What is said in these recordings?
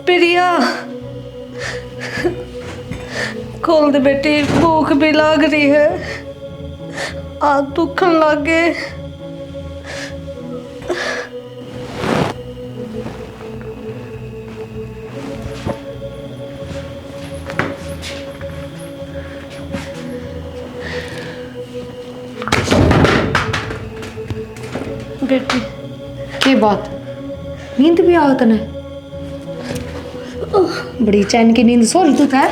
प्रिया खोल दे बेटी, भूख भी लग रही है, हाथ दुखन लगे। बेटी के बात नींद भी आवत ने? बड़ी चैन की नींद सो रही तू था?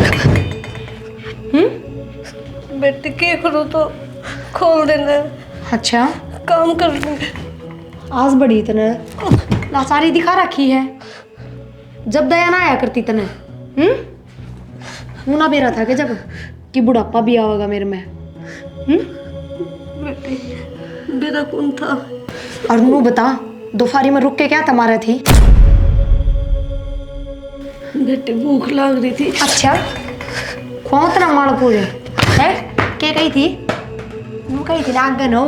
बेटी के करूँ तो खोल देना। अच्छा काम कर लूँ। आज बड़ी तने लाचारी दिखा रखी है, जब दया ना आया करती तने। मुना बेरा था कि जब कि बुढ़ापा भी आवेगा मेरे में। बेटी बेरा कौन था? और नू बता, दोपहरी में रुक के क्या तमारा थी? बेटी भूख लग रही थी। अच्छा कौन तना माल पूरे है के कही थी? नू कही थी ना आगे नो,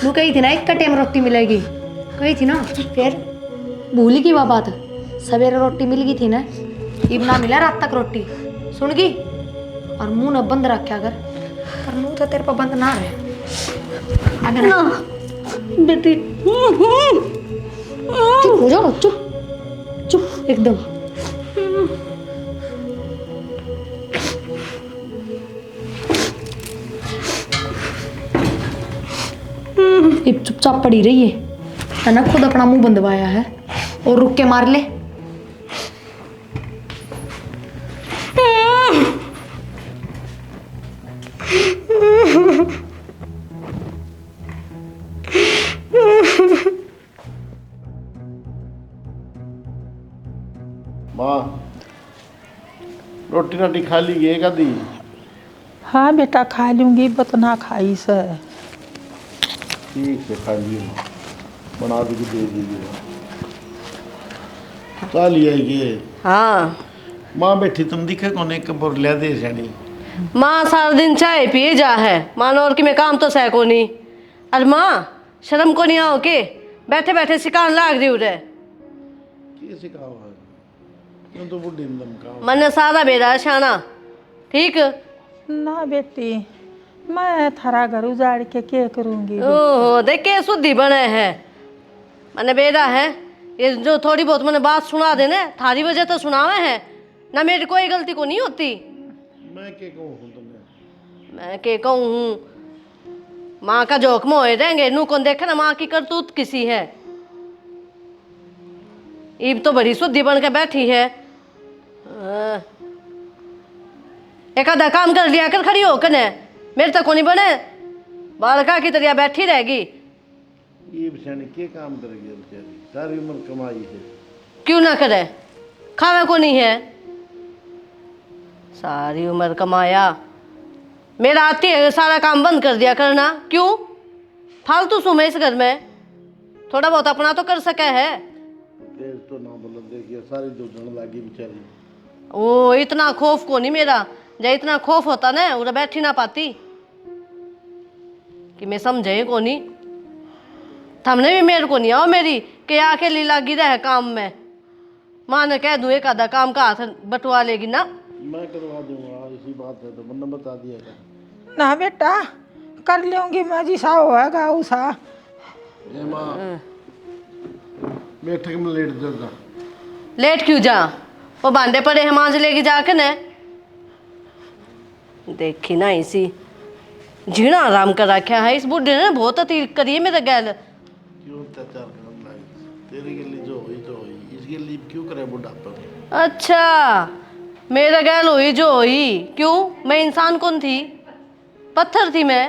नू कही थी ना एक टाइम रोटी मिलेगी, कही थी ना। फिर भूली की वह बात? सवेरे रोटी मिल गई थी ना, इब ना मिला रात तक रोटी, सुन गई? और मुंह न बंद रखा कर, पर मुंह तो तेरे पर बंद ना रहे। आगे ना बेटी चुप हो जाओ, चुप चुप एकदम। इब चुपचाप पड़ी रही है ना, खुद अपना मुंह बंदवाया है और रुक के मार ले। माँ रोटी राटी खा ली है कदी? हाँ बेटा खा लूँगी, बतना खाई से। ठीक है खा ली माँ, बना के दे दीजिए। खा लिया ये? हाँ माँ बैठी तुम दिखे कौन एक बोर लिया दे जानी? माँ सारा दिन चाय पिए जा है, मानो और कि मैं काम तो सह को नहीं। अरे माँ शर्म को नहीं आओ के बैठे बैठे सिकान लाग रही उरे। क्या सिखावा है? क्यों तो बुढ़ी दम का मन सारा बेरा शाना ठीक। ना बेटी मैं थारा घर उजाड़ के क्या करूँगी? ओहो देख के शुद्धि बने है, मैंने बेरा है ये जो थोड़ी बहुत मैंने बात सुना देने थारी वजह तो सुनावे है ना, मेरी कोई गलती को नहीं होती। मैं क्या कहूँ तुम्हें? मैं के कहूँ हूँ, माँ का जोक मोए देंगे नू कौन देखे ना माँ की करतूत किसी है। ईब तो बड़ी शुद्धि बन के बैठी है। एक आधा काम कर लिया कर खड़ी होकर ने, मेरे तक को नहीं बने बालका की तरह बैठी रहेगी। ये बेचारी क्या काम करेगी बेचारी, सारी उम्र कमाई है। क्यों ना करे, खावे को नहीं है, सारी उम्र कमाया। मेरा आती है सारा काम बंद कर दिया करना, क्यों फालतू सुमे इस घर में, थोड़ा बहुत अपना तो कर सके है। तेज तो ना बोलो, देखिए सारी दूधन लगी बेचारी। ओ इतना खौफ को नहीं मेरा, जब इतना खौफ होता ना उधर बैठी ना पाती कि मैं समझे को नहीं। थमने भी मेरे को नहीं आओ मेरी कि आके लीला गिरा है काम में, माँ ने कह दूँ एक आधा काम का हाथ बटवा लेगी ना। मैं करवा दूंगा, इसी बात है तो बंदा बता दिया था। ना बेटा कर लूँगी मैं, जी सा होगा उसा। ये माँ बैठक में लेट जाता। लेट क्यों जा, वो भांडे पड़े हैं मांझ लेगी जाके ने। देखी ना इसी जीना आराम कर रखा है इस बुढ़े ने, बहुत अतीत करी है मेरे गैल। क्यों अत्याचार करने लगी? तेरी गली जो हुई तो हुई, इसके लिए क्यों करे बुढ़ापा? अच्छा मेरे गैल हुई जो हुई, क्यों मैं इंसान कौन थी, पत्थर थी मैं।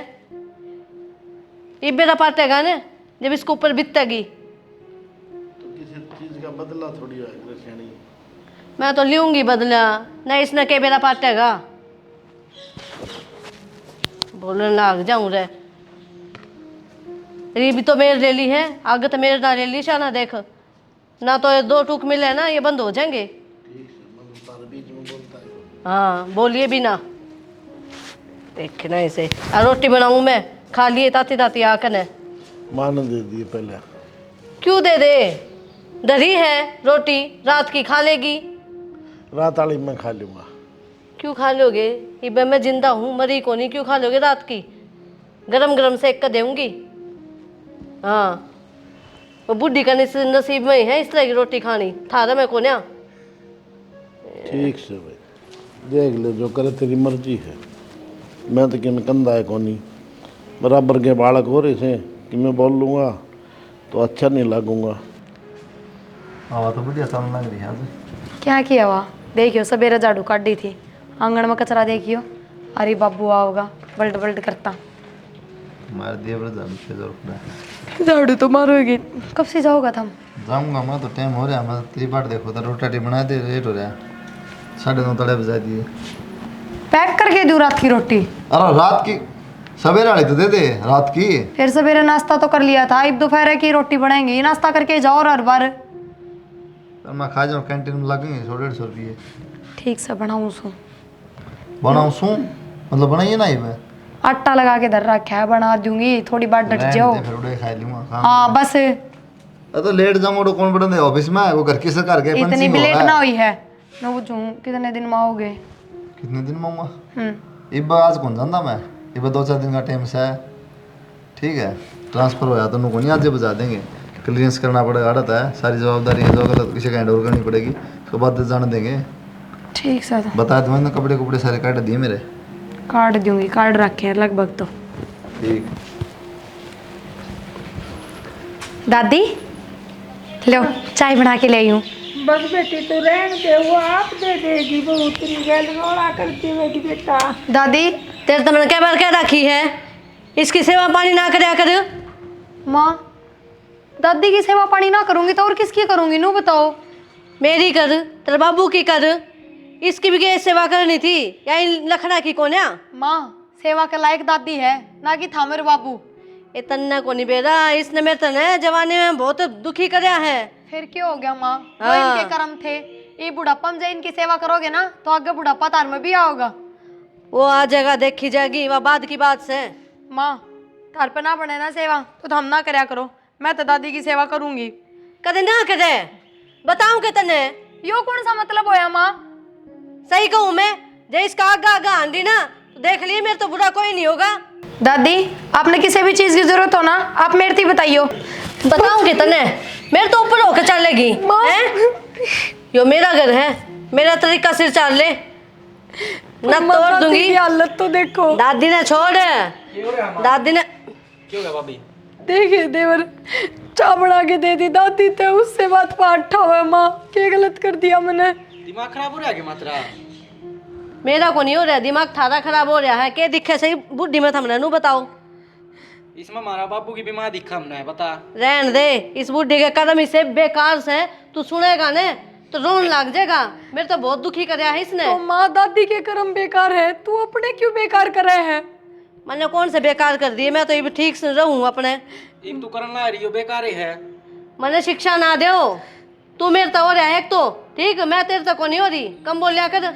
ये बेरा पाटेगा ना जब इसके ऊपर बीतेगी। तो किसी चीज का बदला थोड़ी है कृष्णी। मैं तो लूंगी बदला, नहीं इसने के बेरा पाटेगा। बोलने लग जाऊं रे, ये भी तो मेरे ले ली है, आगे तो मेरे ना ले ली शाना। देख ना तो ये दो टूक मिले ना ये बंद हो जाएंगे। ठीक है, मतलब तारे बीच में बोलता है। हाँ बोलिए भी ना, देखना इसे। और रोटी बनाऊं मैं, खा लिए ताती ताती आकर ने। माँ ने दे दिए पहले। क्यों दे दे, डरी है रोटी रात की खा लेगी। रात वाली मैं खा लूँगा। क्यों खा लोगे? इबे मैं जिंदा हूँ, मरी को नहीं, क्यों खा लोगे रात की? गरम गरम सेक कर दूंगी। हाँ, वो बुढ़ी का नसीब में ही है इस तरह की रोटी खानी, थारा मैं को ना। ठीक से भाई, देख ले जो करे तेरी मर्जी है। मैं तो किन कंधा है कोनी, बराबर के बालक हो रहे थे कि मैं बोल लूँगा तो अच्छा नहीं लगूंगा। हवा तो बढ़िया चलने लग रही है आज। क्या किया हुआ देखियो, सवेरे झाड़ू काट दी थी, आंगन में कचरा देखियो, अरे बाबू आओगा बल्ट बल्ट करता। मार दिया बड़ा झाड़ू से जरूर झाड़ू तो मारोगी, कब से जाओगा तुम? जाऊंगा मैं तो, टाइम हो रहा है। मैं तेरी बात देखो तो रोटी बना दे, लेट हो रहा है। 9:30 तड़े बजा दिए। पैक करके दूँ रात की रोटी? अरे रात की, सवेरे वाली तो दे दे रात की। फिर सवेरे नाश्ता तो कर लिया था, अब दोपहर की रोटी बनाएंगे, नाश्ता करके जाओ और हर बार। तो मैं खा जाऊँ, कैंटीन में लगेंगे 100-150 रुपये। ठीक से बनाऊँ सू? बनाऊँ सू मतलब बनाइए ना ही मैं आटा लगा के धर रखा है, बना दूंगी, थोड़ी बार डट जाओ। फिर उड़े खा लूँगा। हाँ बस तो लेट जाऊँ तो कौन पढ़ने ऑफिस में, वो घर किसे कर गए। इतनी भी लेट ना हुई है। मैं पूछूं कितने दिन में आओगे? कितने दिन में आऊँगा? इब आज कौन जानता मैं, इब 2-4 दिन का टाइम से है। ठीक है, ट्रांसफर होया तो नुको नहीं आज बजा देंगे। क्लियरेंस करना पड़ेगा, आड़त है, सारी जवाबदारी है, जो गलत किसी का हैंड ओवर करनी पड़ेगी, उसके बाद जाने देंगे। ठीक सर, बता दो मैंने, कपड़े कपड़े सारे काट दिए मेरे। काट दूंगी, कार्ड रखे हैं लगभग तो। ठीक। दादी लो चाय बना के ले आई हूँ। बस बेटी तू रहने दे, वो आप दे देगी, वो उतनी गैल रोड़ा करती है कि बेटा। दादी तेरे तो मैंने क्या बार क्या रखी है, इसकी सेवा पानी ना करया कर। माँ, दादी की सेवा पानी ना करूंगी तो और किसकी करूंगी? नू बताओ। मेरी कर, तेरे बाबू की कर, इसकी भी क्या सेवा करनी थी या इन लखना की कोन्या? माँ, सेवा के लायक दादी है ना कि था मेरे बाबू। इतना को नहीं बेरा, इसने मेरे तने जवानी में बहुत दुखी करया है। फिर क्या हो गया माँ, वो हाँ। इनके कर्म थे। ये बुढ़ापा में जब इनकी सेवा करोगे ना तो आगे बुढ़ापा तार में भी आओगा। वो आ जाएगा, देखी जाएगी, वह बाद की बात से। माँ, तार पे ना बने ना सेवा तो हम ना करया करो, मैं तो दादी की सेवा करूंगी। कदे ना करे, बताऊं के तने? यो कौन सा मतलब होया माँ? सही कहूँ मैं, जे इसका आगा आगा आंधी ना तो देख लिए, मेरे तो बुरा कोई नहीं होगा। दादी, आपने किसी भी चीज की जरूरत हो ना आप मेरे से बताइयो। बताऊं के तने, मेरे तो ऊपर होकर चलेगी हैं? यो मेरा घर है, मेरा तरीका सिर चाल ले, न तोड़ दूंगी। हालत तो देखो। दादी ने छोड़, दादी ने क्यों गया भाभी? देखिए देवर, चाय बना के दे दी दादी तो उससे बात पाठा हुआ। माँ, क्या गलत कर दिया मैंने? दिमाग खराब हो रहा है क्या मात्रा? मेरा को नहीं हो रहा, दिमाग थारा खराब हो रहा है। के दिखे सही बुढ़ी में थमने नू बताओ। इसमें हमारा बापू की बीमार दिखा हमने, बता। रहन दे, इस बुढ़ी के कदम इसे बेकार से तू सुनेगा ने तो रोन लग जाएगा। मेरे तो बहुत दुखी करया है इसने। तो माँ, दादी के कर्म बेकार है, तू अपने क्यों बेकार कर रहे हैं? मैंने कौन से बेकार कर दिए, मैं तो ये भी ठीक से रहूं अपने। एक तू करना रही हो, बेकार ही है। मैंने शिक्षा ना दे, तू मेरे तो हो रहा है एक तो ठीक, मैं तेरे तो को नहीं हो रही, कम बोल लिया कर।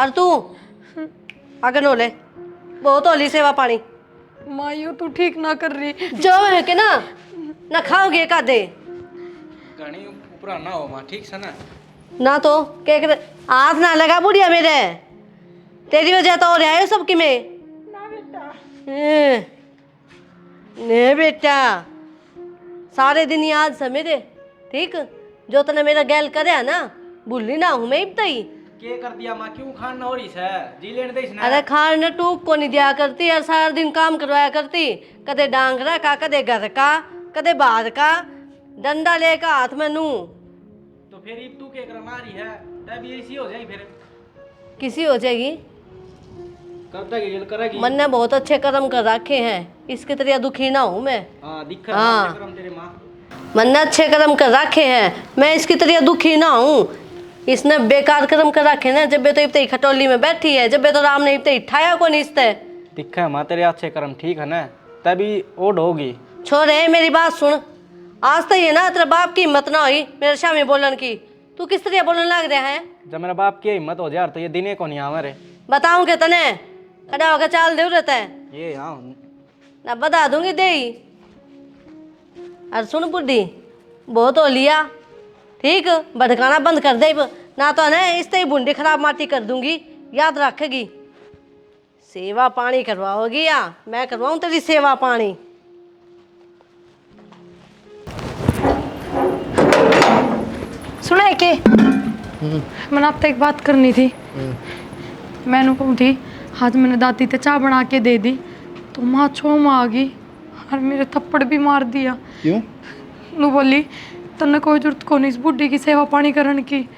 और तू आगे नो ले, बहुत होली सेवा पानी। माँ, यो तू ठीक ना कर रही। जो है कि ना खाओगे का दे घनी ऊपर ना हो माँ, ठीक से ना। ना तो के हाथ ना लगा बुढ़िया मेरे, तेरी वजह तो हो रहा है सबकी में। ना बेटा, ने बेटा सारे दिन याद से मेरे, ठीक, जो तने मेरा गैल करे ना भूली ना हूँ मैं इब्तई। क्या कर दिया माँ, क्यों खान ना हो रही है? जी लेने दे इसने। अरे खान ने टूक को नहीं दिया करती और सारा दिन काम करवाया करती, कदे डांगरा का, कदे घर का, कदे बाहर का, डंडा लेकर हाथ में नू। तो फिर अब तू क्या करना रही है? तभी ऐसी हो जाएगी, फिर किसी हो जाएगी। करता की करेगी। मन ने बहुत अच्छे कर्म कर रखे हैं, इसके तरह दुखी ना हूँ मैं। हाँ दिख हाँ। रहा है तेरे माँ। मन ने अच्छे कर्म कर रखे हैं, मैं इसकी तरह दुखी ना हूँ। इसने बेकार कर्म कर रखे ना, जब तो इतनी खटोली में बैठी है, जब तो राम ने इतनी ठाया को नहीं इसते। दिखा है माँ तेरे अच्छे कर्म, ठीक है ना, तभी ओढ़ होगी। छोरे मेरी बात सुन, आज तो ये ना तेरे बाप की हिम्मत ना हुई मेरे सामने बोलन की, तू किस तरह बोलने लग रहा है? जब मेरा बाप की हिम्मत हो जाए तो ये दिने को नहीं हमारे। बताऊं के तने खड़ा होकर चाल दे रहता है ये हाँ ना, बता दूंगी दे। अरे सुन बुढ़ी, बहुत हो लिया, ठीक, भटकाना बंद कर दे। ना तो ना इससे ही बूंदी खराब माटी कर दूंगी, याद रखेगी। सेवा पानी करवाओगी या मैं करवाऊं तेरी सेवा पानी? सुना है के मैंने आपसे एक बात करनी थी। मैंने कहूँ थी आज मैंने दादी ते चाय बना के दे दी तो माँ छो माँ आ गई और मेरे थप्पड़ भी मार दिया। क्यों? नू बोली तन्ने कोई जरूरत को नहीं इस बुढ़ी की सेवा पानी करने की,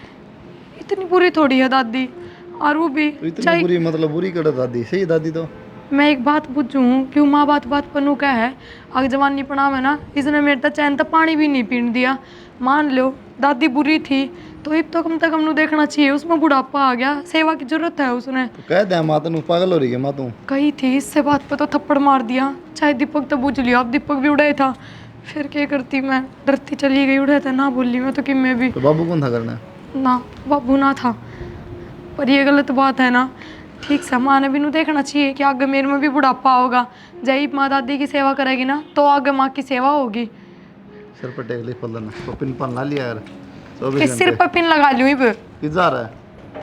इतनी बुरी थोड़ी है दादी। और वो भी तो इतनी बुरी मतलब बुरी कर दादी, सही दादी तो। मैं एक बात पूछूं क्यों माँ बात बात पर नू क्या है अग जवानी पड़ा में ना इसने मेरे तक चैन तक पानी भी नहीं पीने दिया। मान लो दादी बुरी थी तो अब तो कम से कम नू देखना चाहिए, उसमें बुढ़ापा आ गया, सेवा की जरूरत है उसने। तो कह दे माँ तू पागल हो रही है माँ तू। कही थी इससे बात पे तो थप्पड़ मार दिया, चाहे दीपक तो बुझ लिया, अब दीपक भी उड़ाया था, फिर क्या करती मैं, डरती चली गई, उड़ाया था ना बोली मैं तो कि मैं भी तो बाबू कौन था करना? ना बाबू ना था। पर ये गलत बात है ना, ठीक से माँ ने भी नू देखना चाहिए कि आगे मेरे में भी बुढ़ापा होगा, जब माँ दादी की सेवा करेगी ना तो आगे माँ की सेवा होगी। सिर पर टेक ले पलन तो पिन पर ना लिया यार। 24 किस सिर घंटे पर पिन लगा लूँ इब? किस जा रहा है?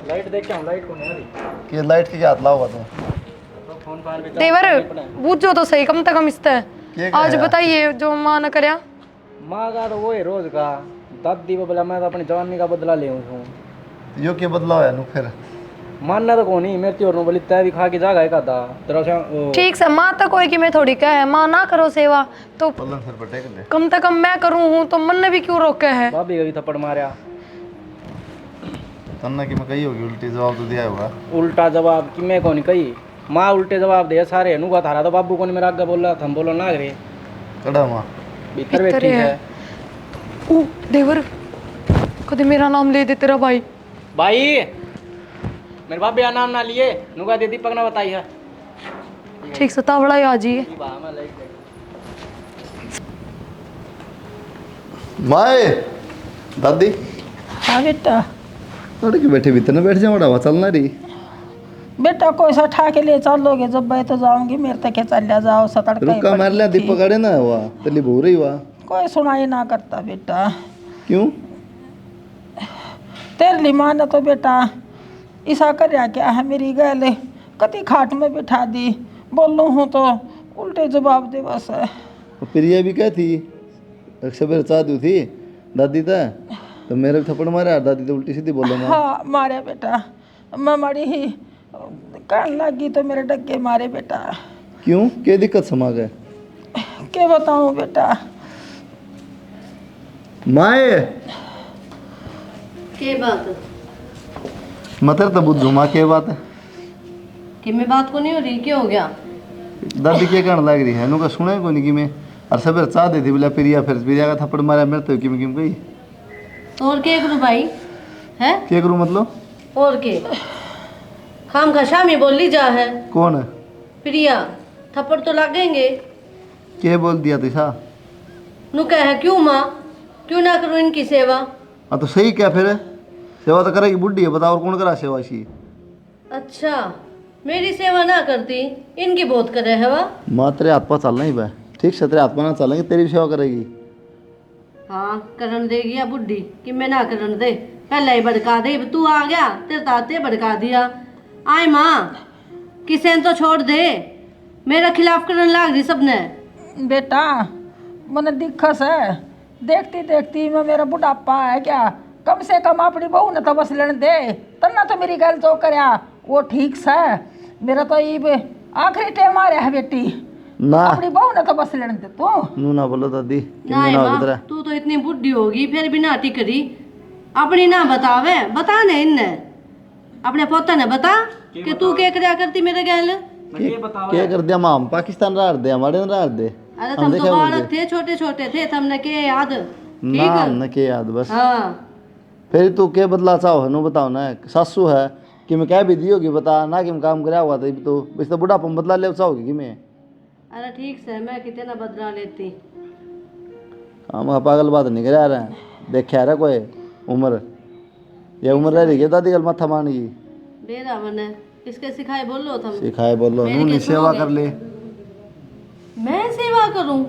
लाइट देख के हम, लाइट को नहीं आ रही। कि लाइट की हाथ लाओगा तू? तो फोन फान पे देवर बूझो तो सही कम से कम इससे। क्या आज कहा? बताइए जो माँ ने करया। माँ का तो वो है रोज का, दादी को बोला मैं तो अपनी जवानी का बदला ले हूँ। यो क्या बदलाव है नु फिर? मानना तो कौन नहीं, मेरे त्योर बोली तय भी खा के जागा एक आधा तेरा से वो ठीक से माँ तो कोई की मैं थोड़ी कह है, माँ ना करो सेवा तो पलन सिर पर टेक ले। कम से कम मैं करूँ हूँ तो मन ने भी क्यों रोके है। भाभी का भी थप्पड़ मारा। तन्ना की मैं कही होगी उल्टी जवाब तो दिया होगा। उल्टा जवाब कि मैं कौन कही, माँ उल्टे जवाब दे सारे नुका थारा तो बाबू को नहीं मेरा आगे बोला था, हम बोलो ना रे कड़ा माँ भीतर भीतर बैठी है। है। ओ देवर कदे मेरा नाम ले दे तेरा भाई। भाई मेरे बाप का नाम ना लिए, नुका दे दीपक ना बताई है। ठीक से तावड़ा आ जाइए। माए दादी हाँ बेटा, अरे के बैठे भीतर ना बैठ जाओ, बड़ा चलना रही। बेटा कोई सा ठा के ले चलोगे जब मैं तो जाऊंगी, मेरे तक चल जाओ सतड़ रुका मार लिया दीपक अड़े ना हुआ तली भो रही हुआ। कोई सुनाई ना करता बेटा। क्यों? तेरे लिए माँ ने तो बेटा ऐसा कर क्या है, मेरी गैल कति खाट में बिठा दी, बोलूँ हूँ तो उल्टे जवाब दे बस। प्रिया भी क्या थी, सवेरे चाह दी थी दादी था तो मेरे भी थप्पड़ मारा, दादी तो उल्टी सीधी बोलो माँ। हाँ मारे बेटा, मैं मरी ही कहने लगी तो मेरे डगे मारे बेटा। क्यों क्या दिक्कत समा गए? क्या बताऊँ बेटा। माए के बात मतर तो बुझू माँ क्या बात है? कि मैं बात को नहीं हो रही, क्या हो गया? दादी क्या कहने लग रही है, नुका सुना को नहीं कि मैं और सवेरे चाह दी थी बोला प्रिया, फिर प्रिया का थप्पड़ मारा मेरे तो किम गई। तो और के करूँ भाई है? क्या करूँ मतलब? और के खाम खा शामी बोल ली जा है। कौन है? प्रिया थप्पड़ तो लगेंगे। क्या बोल दिया तुझा? नु कह है क्यों माँ, क्यों ना करूँ इनकी सेवा? हाँ तो सही क्या फिर, सेवा तो करेगी बुढ़ी है, बताओ और कौन करा सेवा इसी? अच्छा मेरी सेवा ना करती, इनकी बहुत करे है वा। माँ तेरे हाथ पास चलना ही बा, ठीक से तेरे हाथ पास ना चलेंगे तेरी भी सेवा करेगी। हाँ करन देगी या बुढ़ी कि मैं ना करन दे, पहले ही भड़का दे, तू आ गया तेरे ताते भड़का दिया। आए माँ किसे तो छोड़ दे, मेरा खिलाफ करन लाग रही सबने। बेटा मन दिक्कत है, देखती देखती मैं मेरा बुढ़ापा है क्या, कम से कम अपनी बहू ने तो बस लेने दे, तन्ना तो मेरी गल जो करया वो ठीक से। मेरा तो ये आखिरी टाइम आ रहा है बेटी, ना अपनी बहू ने तो बस लेने दे तू। नू ना बोलो दादी, ना कितने ना माँ किधर तू तो इतनी बुढ़ी होगी फिर भी नाटी करी, अपनी ना बतावे, बता ने इनने अपने पोता ने बता कि तू क्या करया करती मेरे गैल। क्या कर दिया माँ, पाकिस्तान रहा दे हमारे रहा दे। अरे तुम तो बालक थे, छोटे छोटे थे, तुमने के याद? ना हमने क्या याद बस। हाँ फिर तू क्या बदला चाहो है, नु बताओ ना, सासू है कि मैं क्या भी दी होगी बता ना, कि मैं काम कराया हुआ था तो बस तो बुढ़ापा में बदला ले चाहोगी कि मैं? अरे ठीक से मैं कितना बदला लेती। हम पागल बात नहीं करा रहे हैं, देखा रहा कोई उम्र, ये उम्र रह रही है दादी कल माथा मान की डेरा मैंने किसके सिखाए बोलो तुम? सिखाए बोलो मेरी नू क्या सेवा सुनोगे? कर ले। मैं सेवा करूं?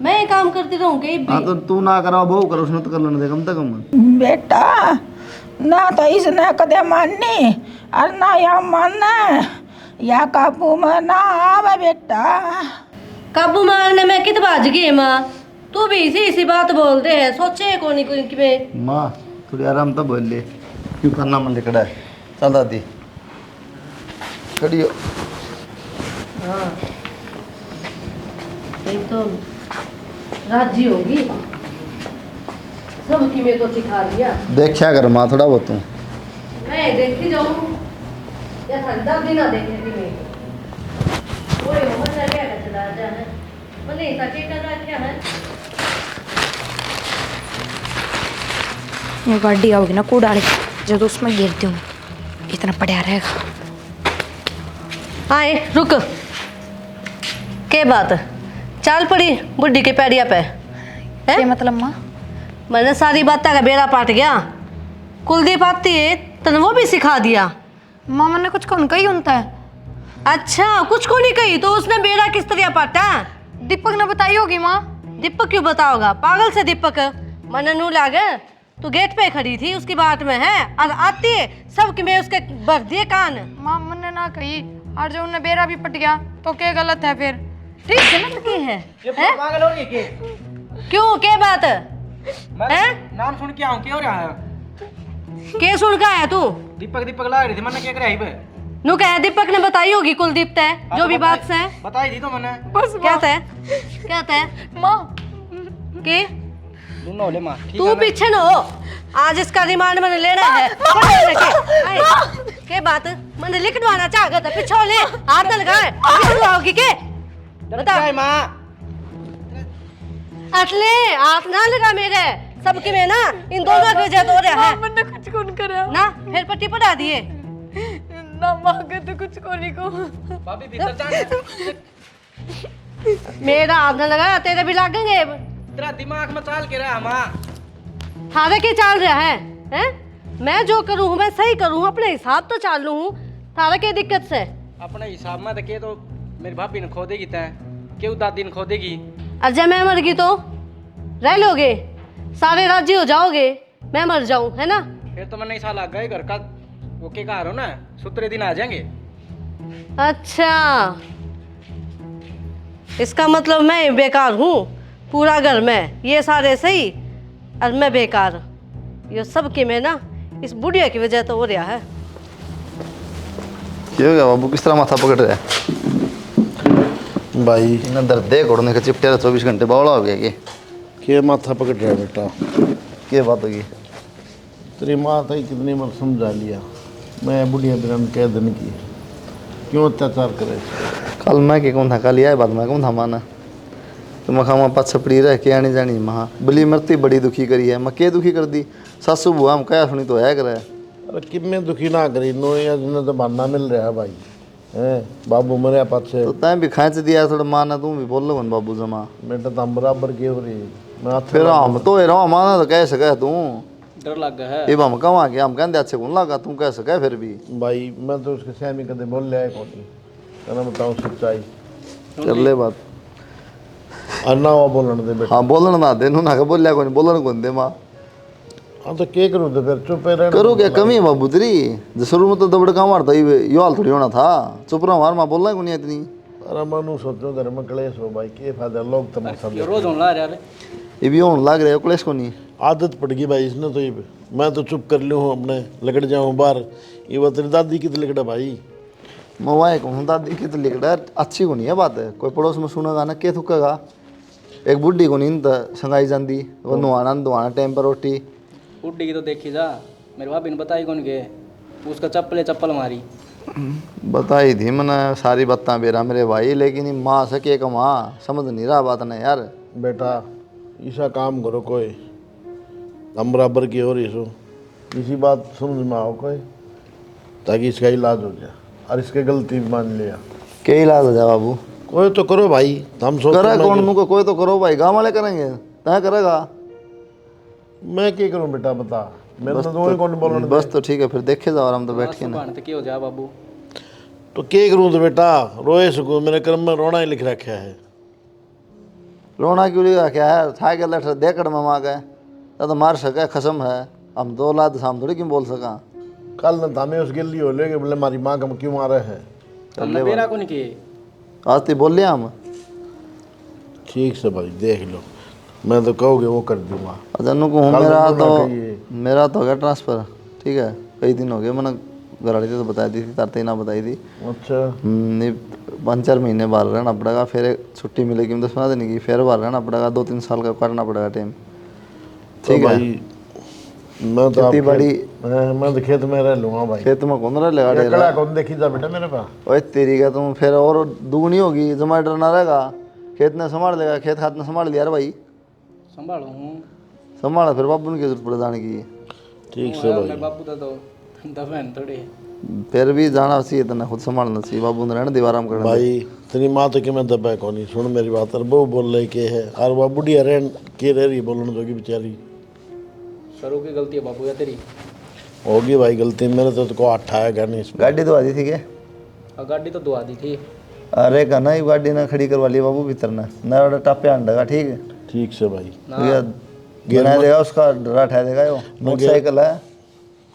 मैं ये काम करती रहूं कहीं हाँ भी? तो तू ना करा बहू कर उसने तो कर लेने दे कम से कम। बेटा ना तो इसने कदे माननी और ना या मानना या काबू में ना आवे बेटा। काबू मारने में कित बाज गई माँ? तू भी इसी बात बोलते है, सोचे कौन ही कोई कि मैं। माँ थोड़ी आराम तो बोल ले, क्यों करना मन लिखड़ा है। चल दादी खड़ी हो। हाँ नहीं तो राजी होगी, सब की मैं तो सिखा दिया। देखा कर माँ थोड़ा बहुत तू। मैं देखी जाऊँ या ठंडा भी ना देखे थी मैं। वही हो मजा क्या कर चला जा है, मैंने सके कर रखा है। ये गाड़ी आओगी ना कूड़ा जो तो उसमें गिरती हूँ, इतना पड़ा रहेगा। आए रुक, के बात चाल पड़ी बुढ़ी के पैरिया पे ये है? मतलब माँ? मैंने सारी बातें का बेड़ा पाट गया। कुलदीप आती है तन वो भी सिखा दिया। माँ मैंने कुछ कौन कही उनता है? अच्छा कुछ को नहीं कही तो उसने बेड़ा किस तरह पाटा? दीपक ने बताई होगी माँ। दीपक क्यों बताओगा, पागल से दीपक। मैंने नू लागे तू गेट पे खड़ी थी उसकी बात में है और आती है सब कि मैं उसके भर दिए कान। माँ मैंने ना कही, और जो उन्हें बेरा भी पट गया तो क्या गलत है फिर? ठीक गलत की है, ये हैं? पागल हो गई के? क्यों क्या बात मैं हैं? नाम सुन के आऊं, क्या हो रहा है? के सुन का है तू? दीपक दीपक ला रही थी, मैंने क्या कराई बे? नू कह दीपक ने बताई होगी कुलदीप तय जो भी बात से बताई थी तो मैंने। बस क्या तय क्या तय माँ के दोनों होले माँ, ठीक तू है ना? पीछे न हो, आज इसका रिमांड मैंने लेना है। के बात मैंने लिखवाना चाहता था, पीछे ले हाथ न लगाए लिखवाओगी के बता। क्या है माँ? असले हाथ ना लगा मेरे, सबकी में ना इन दोनों की वजह तो हो रहा है मैंने कुछ कौन करा ना, फिर पट्टी पटा दिए ना माँ के तो कुछ को नहीं को। भाभी भीतर जा। मेरा हाथ न लगा तेरे भी लागेंगे। तेरा दिमाग में चाल के रहा माँ। थारे के चाल रहा है हैं? मैं जो करूँ मैं सही करूँ, अपने हिसाब तो चाल लूँ। थारा के दिक्कत से अपने हिसाब में देखे तो मेरी भाभी ने खो देगी तय, क्यों दादी ने खो देगी? और जब मैं मर गई तो रह लोगे, सारे राजी हो जाओगे, मैं मर जाऊं है ना? फिर तो मैंने ऐसा लग गए घर का वो के कहा रहो ना, सूत्रे दिन आ जाएंगे। अच्छा इसका मतलब मैं बेकार हूँ पूरा घर में, ये सारे सही और मैं बेकार। ये सब की मैं ना इस बुढ़िया की वजह तो हो रहा है। क्या हो गया बाबू, किस तरह माथा पकड़ रहा है? भाई इन्हें दर्द दे घोड़ने का चिपटे 24 घंटे बावड़ा हो गया के माथा पकड़ रहा है बेटा? क्या बात होगी? तेरी माँ तो कितनी बार समझा लिया, मैं बुढ़िया बिरन कह दिन की क्यों अत्याचार करे। कल मैं के कौन था, कल यह बात मैं कौन था माना तो मखा माँ पाँच छपड़ी रह के आनी जानी महा बली मरती बड़ी दुखी करी है। मैं के दुखी कर दी? सासू बुआ हम कया सुनी तो है करे। अरे कितने दुखी ना करी नो, या जिन्हें तो बहाना मिल रहा है भाई हैं, बाबू मेरे पाछे तो तैं भी खाँच दिया थोड़ा माना, तू भी बोल लो बाबू जमा। बेटा तो हम बराबर के हो रही मैं हाथ फिर हम तो रहा माना तो कह सके तू डर लग गया है। ये हम कमा के हम कहते अच्छे कौन लगा, तू कह सके फिर भी। भाई मैं तो उसके सहमी कदे बोल लिया है कौन कहना बताऊँ सच्चाई कर ले बात। और ना वो बोलने दे बेटा। हाँ बोलन ना दे, नू ना के बोलिया कौन, बोलन कौन दे माँ। हाँ तो क्या करूँ तो फिर चुप रहना। करो क्या कमी है बाबू तेरी? जो शुरू में तो दबड़का मारता यो हाल थोड़ी होना था। चुप रहा मार, माँ बोलना कौन इतनी। अरे मनु सोचो घर में क्लेश हो भाई, के फायदा लोग तमाशा ये रोज होने लगा यार। ये भी होने लग रहा है क्लेश को नहीं। आदत पड़ गई भाई इसने तो। ये मैं तो चुप कर लूँ अपने लगड़ जाऊँ बाहर, ये वो तेरी दादी की तो लगड़ा भाई। मोबाइल को दादी की तो लिखड़ा अच्छी को नहीं है बात है, कोई पड़ोस में सुनेगा ना के थुकेगा। एक बुढ़ी को नींद संगाई जाती, वो नुआना दुआना टाइम पर रोटी। बुढ़ी की तो देखी जा, मेरी भाभी ने बताई कौन के उसका चप्पल मारी। बताई थी मैंने सारी बातें बेरा मेरे भाई, लेकिन माँ से के कमा समझ नहीं रहा बात ना यार। बेटा ऐसा काम करो कोई, हम बराबर की हो रही सो इसी बात समझ में आओ कोई, ताकि इसका इलाज हो जाए और इसके गलती मान लिया। के इलाज हो जाए बाबू? कोई तो करो भाई, हम करा सोच कौन मुझको, कोई तो करो भाई, गाँव वाले करेंगे तय करेगा। मैं क्या करूं बेटा बता, मेरे तो वही कौन बोलने दे। बस तो ठीक है फिर देखे जाओ, हम तो बैठ के ना। तो क्या हो जा बाबू? तो क्या करूं तो बेटा रोए सको, मेरे कर्म में रोना ही लिख रखा है। रोना क्यों लगा, क्या है साइकिल लेटर देकड़ में माँ गए तो मार सके खसम है, हम दो लाद हम थोड़ी क्यों बोल सका। कल न थामे उस गिल्ली हो लेके बोले हमारी माँ का क्यों मारे है। हमने बेरा को नहीं किए। आज तो बोल लिया हम। ठीक से भाई देख लो, मैं तो कहोगे वो कर दूंगा। अजन्नू को हूँ, कल मेरा तो ना तो कहिए। मेरा तो हो गया ट्रांसफ़र, ठीक है। कई दिन हो गए, मैंने घर वाली तो बताई थी, तारते ना बताई थी। अच्छा नहीं 5-4 महीने बाहर रहना पड़ेगा, फिर एक छुट्टी मिलेगी 10-15 दिन की, फिर बाहर रहना पड़ेगा, 2-3 साल का करना पड़ेगा टाइम, तो ठीक है। भाई मैं तो खेती बाड़ी मैं तो खेत में रह लूंगा भाई। खेत में कौन रह लेगा ये डेरा। कड़ा कौन देखी जा बेटा मेरे पास। ओए तेरी का तुम फिर और दुगनी होगी, जमा डरना रहेगा। खेत ने संभाल लेगा, खेत खात ने संभाल लिया रे भाई, संभालो हूँ संभाला फिर बाबू की जरूरत पड़ जाने की। ठीक से भाई। मैं बापू तो दफन थोड़ी। फिर भी जाना चाहिए, तना खुद संभालना चाहिए, बाबू ने रहना दीवाराम करना। भाई तेरी माँ तो कि मैं दबा कौन नहीं, सुन मेरी बात। और वो बोल रही के है और वह बुढ़िया रह के रह रही बोलने जोगी बेचारी। सरू की गलती है बापू या तेरी। होगी भाई गलती, मेरे तो को हाथ आएगा नहीं इसमें। गाड़ी तो आती थी क्या? गाड़ी तो दुआ दी थी। अरे कहना ही गाड़ी ना खड़ी करवा ली बाबू भीतर ना, ना टापे आंडेगा, ठीक है। ठीक से भाई। गिना देगा उसका, डरा ठा देगा। वो मोटरसाइकिल है,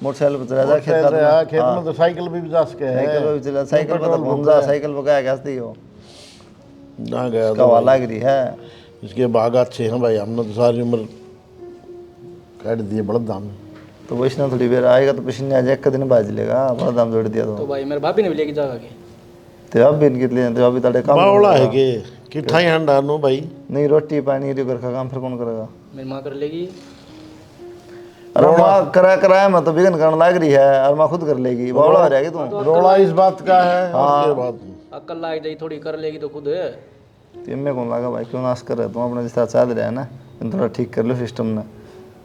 मोटरसाइकिल पे चला जा खेत में। खेत में तो साइकिल भी जा सके है। साइकिल पे चला, साइकिल पे तो घूम जा, साइकिल पे क्या कहती हो ना गया का वाला लग रही है। इसके बाग अच्छे हैं भाई, हमने तो सारी उम्र काट दिए बड़ा दाम। तो वैष्णव थोड़ी देर आएगा तो पसीने आ जाए, एक दिन बाज लेगा, बड़ा दाम जोड़ दिया तो तो। भाई मेरे भाभी ने भी लेके जागा के। तो अब भी इनके लिए, तो अभी तड़े काम बावड़ा है कि ठाई हंडा नो भाई। नहीं, रोटी पानी रे घर का काम फिर कौन करेगा। मेरी माँ कर लेगी। अरे माँ कराया मैं तो बिगन करने लग रही है, और माँ खुद कर लेगी। बावड़ा हो जाएगी तू। रोड़ा इस बात का है और के बात अक्ल लाग जाई थोड़ी कर लेगी तो खुद। इनमें कौन लगा भाई, क्यों नाश कर रहे तुम अपने जिस तरह चाह रहे है ना, इन थोड़ा ठीक कर लो सिस्टम ने,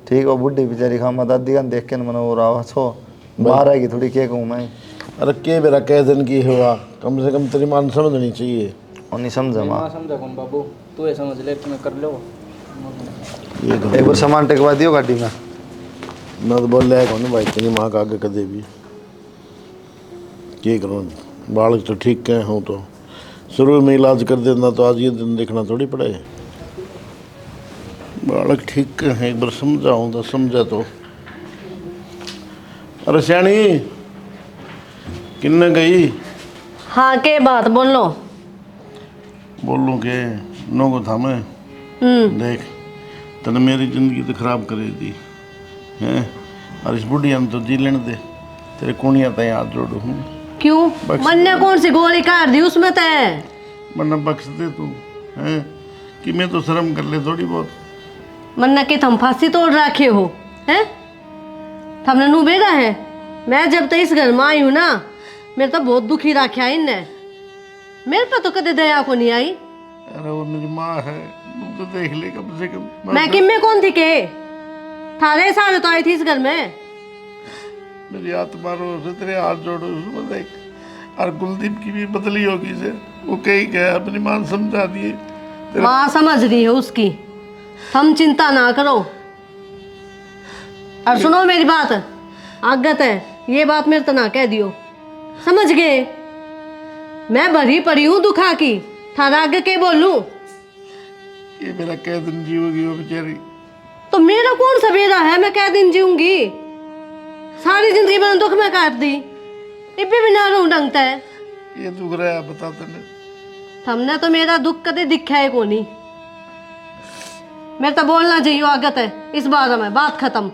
ठीक है। बुढ़ी बेचारी खामा दादी का देख के मन हो रहा छो मार आएगी थोड़ी, क्या कहूँ मैं। अरे के मेरा कह दिन की हुआ, कम से कम तेरी मान समझनी चाहिए। और नहीं समझा माँ, माँ समझा कौन बाबू, तू ये समझ ले तुम्हें कर लो। ये एक बार सामान टेकवा दियो गाड़ी में। मैं तो बोल रहा कौन भाई, तेरी माँ का आगे कदे भी क्या करूँ। बालक तो ठीक कहे हूँ तो शुरू में इलाज कर देना, तो आज ये दिन देखना थोड़ी पड़े। बालक ठीक कहे, एक बार समझाऊँ तो समझा तो। अरे सियाणी किन्ने गई। हाँ के बात बोलो। बोलूँ के नो को था मैं देख, तने मेरी ज़िंदगी तो ख़राब कर दी हैं, और इस बुढ़िया ने तो जी लेने दे। तेरे कुणिया तय हाथ जोड़ू हूँ। क्यों? मन ने कौन सी गोली काट दी उसमें तय? मन्ना बख्श दे तू हैं, कि मैं तो शर्म कर ले थोड़ी बहुत। मन्ना के थम फांसी तोड़ रखे हो हैं? थमने नू बेरा है। मैं जब तक इस घर में आई हूँ ना, मेरे तो बहुत दुखी रखा इनने। मेरे पर तो कदे दया को नहीं आई। अरे वो मेरी माँ है, तू तो देख ले कम से कम। मैं किम में कौन थी के? थारे सारे तो आई थी इस घर में। मेरी आत्मा रो से तेरे हाथ जोड़ो उसमें देख। और कुलदीप की भी बदली होगी से, वो कही गया अपनी माँ समझा दिए। माँ समझ रही है उसकी, हम चिंता ना करो। और सुनो मेरी बात, आगत है ये बात मेरे तो ना कह दियो, समझ गए? मैं भरी पड़ी हूँ दुखा की, थारा आगे के बोलूं? ये मेरा कह दिन जीवोगी वो बेचारी। तो मेरा कौन सा बेरा है, मैं क्या दिन जीऊंगी? सारी जिंदगी मैंने दुख में काट दी, इब्बे भी ना रहूं ढंगता है। ये दुख रहा है बता तने। हमने तो मेरा दुख कदे दिखा है को नहीं। मेरे तो बोलना चाहिए आगत है इस बारे में, बात खत्म।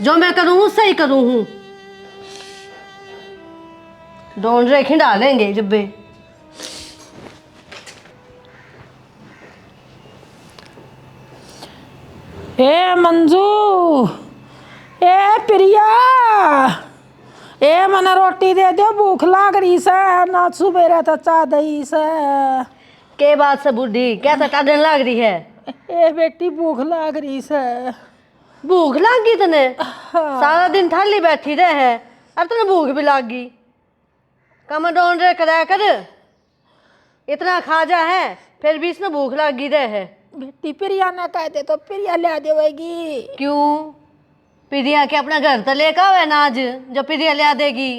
जो मैं करूँ हूँ सही करूँ हूँ। ढूंढ रे खिंडा लेंगे जब्बे। ए मंजू, ए प्रिया, ए मना रोटी दे दो, भूख लाग रही से, ना सुबेरे तो चाह दही से। के बात से बुढ़ी कैसा टाडन लाग रही है? ए बेटी भूख लाग रही से। भूख लाग गई तने? सारा दिन थाली बैठी रहे है और तने भूख भी लाग गई। कम ढूंढ रे कराया कर, इतना खाजा है फिर भी इसमें भूख लाग गई रहे है। बेटी प्रिया ने कह दे तो प्रिया ले देगी। क्यों? प्रिया के अपना घर तो लेकर आओ है ना आज, जो प्रिया ले देगी।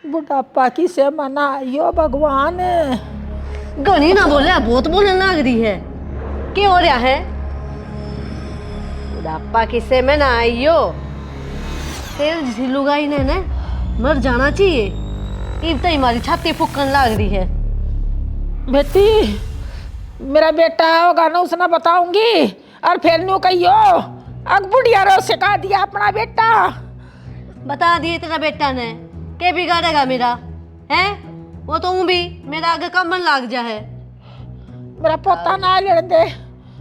बुढ़ापा की से मना यो भगवान, घनी ना बोले, बहुत बोलने लग रही है। क्या हो रहा है? बुढ़ापा किसे में ना आइयो, तेरे जिसी लुगाई ने ना मर जाना चाहिए। इब तो हमारी छाती फूकन लग रही है। बेटी मेरा बेटा होगा ना उसने बताऊंगी और फिर न्यू कहियो अग बुढ़िया रो सिखा दिया अपना बेटा। बता दिए तेरा बेटा ने, के बिगाड़ेगा मेरा है? वो तो भी मेरा आगे कमन लाग जा है। मेरा पोता ना लड़ दे,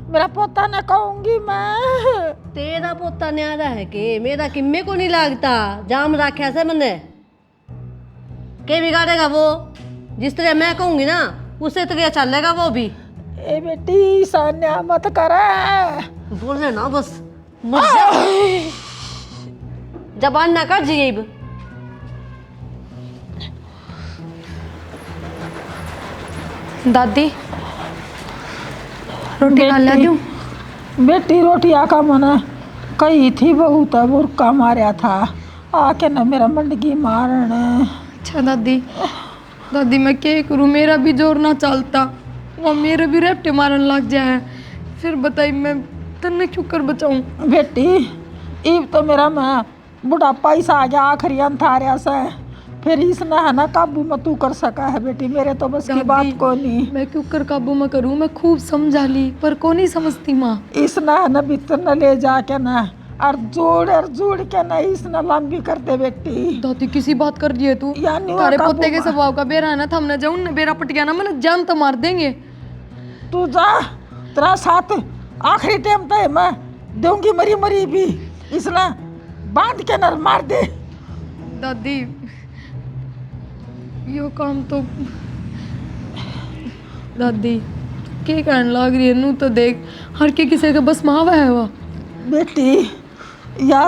मेरा पोता ने कहूंगी मैं। तेरा पोता न्यारा है के मेरा किम्मे को नहीं लागता। जाम रखा से मैंने, के बिगाड़ेगा वो? जिस तरह मैं कहूंगी ना उसे तरह चलेगा वो भी। ए बेटी सान्या मत करे। बोल रहे ना बस मर जा। जबान ना कर जीब। दादी रोटी खा लिया दूँ? बेटी रोटी आका मना कही थी बहुत बुरका मारा था आके ना मेरा मंडगी मारन। अच्छा दादी, दादी मैं क्या करूँ, मेरा भी जोर ना चलता, वो मेरे भी रेपटे मारन लग जाए। फिर बताई मैं तन्ने क्यों कर बचाऊं? बेटी इब तो मेरा मैं बुढ़ापा ही सा आ गया आखिरी अंथार्या से, फिर इसने है ना काबू में तू कर सका है बेटी, मेरे तो बस की बात को नहीं। मैं क्यों कर काबू में करूँ, मैं खूब समझा ली पर को नहीं समझती माँ। इसने है ना भीतर न ले जाके ना और जोड़ के ना इसने लंबी कर दे बेटी। दादी किसी बात कर दिए तू, यानी वो तारे काबू पोते के में। स्वभाव का बेरा है ना, थमने जाऊं ना बेरा पट गया ना मैंने जान तो मार देंगे। तू जा, तेरा साथ आखिरी टाइम पे मैं दूंगी मरी मरी भी, इसने बांध के नर मार दे। दादी यो काम तो दादी के कहने लग रही है नू, तो देख हर के किसी के बस मावा है वो। बेटी या